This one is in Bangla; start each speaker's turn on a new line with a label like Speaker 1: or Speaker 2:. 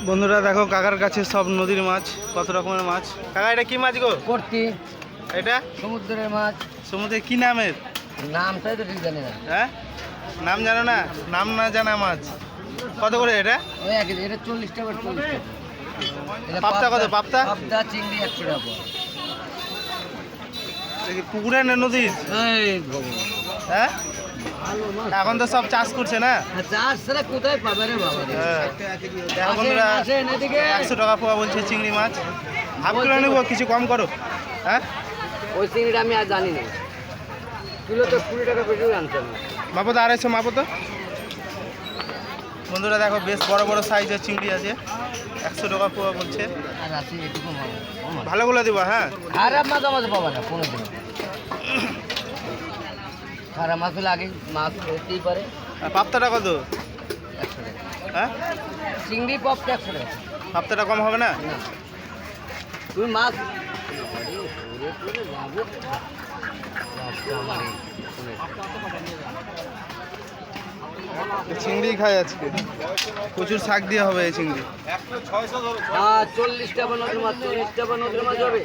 Speaker 1: বন্ধুরা দেখো কাকার কাছে সব নদীর মাছ, কত রকমের মাছ। কাকা এটা কি মাছ গো?
Speaker 2: করতি
Speaker 1: এটা
Speaker 2: সমুদ্রের মাছ।
Speaker 1: সমুদ্রে কি নামের?
Speaker 2: নামটাই তো ঠিক জানি না।
Speaker 1: হ্যাঁ, নাম জানো না? নাম না জানা মাছ কত করে এটা?
Speaker 2: ওই একই, এটা 40 টাকা 40 টাকা। এটা
Speaker 1: পাবদা কত? পাবদা
Speaker 2: পাবদা চিংড়ি 100 টাকা।
Speaker 1: দেখি পুকুরে না নদীর?
Speaker 2: এই ভগবান,
Speaker 1: হ্যাঁ, এখন তো সব চাষ করছে না।
Speaker 2: চাষ ছাড়া কোথায় পাবে রে বাবা রে?
Speaker 1: হ্যাঁ, দেখো বন্ধুরা,
Speaker 2: আসেন এদিকে।
Speaker 1: 100 টাকা পোয়া বলছে চিংড়ি মাছ। হাফ কিলো নেবো, কিছু কম করো। হ্যাঁ,
Speaker 2: ওই চিংড়িটা আমি আর জানি না, কিলো তো 20 টাকা বেশি আনতাম।
Speaker 1: মাপো তো 250 মাপো তো। বন্ধুরা দেখো বেশ বড় বড় সাইজের চিংড়ি আছে, 100 টাকা পোয়া বলছে।
Speaker 2: আর আছে এটুকু মাছ,
Speaker 1: ভালোগুলো দিব। হ্যাঁ,
Speaker 2: খারাপ মাছ আমাদের পাবা না কোনো দিন। খারাপ মাছ হলে আগে মাছ হতেই পারে।
Speaker 1: আর পাবদাটা কত?
Speaker 2: 100 টাকা।
Speaker 1: হ্যাঁ,
Speaker 2: চিংড়ি পপটা 100 টাকা।
Speaker 1: পাবদাটা কম হবে না?
Speaker 2: না, তুমি মাছ
Speaker 1: চিংড়ি খাই আজকে, প্রচুর শাক দিয়ে হবে এই চিংড়ি।
Speaker 2: 40 টাকা নদীর মাছ, 40 টাকা নদীর মাছ হবে।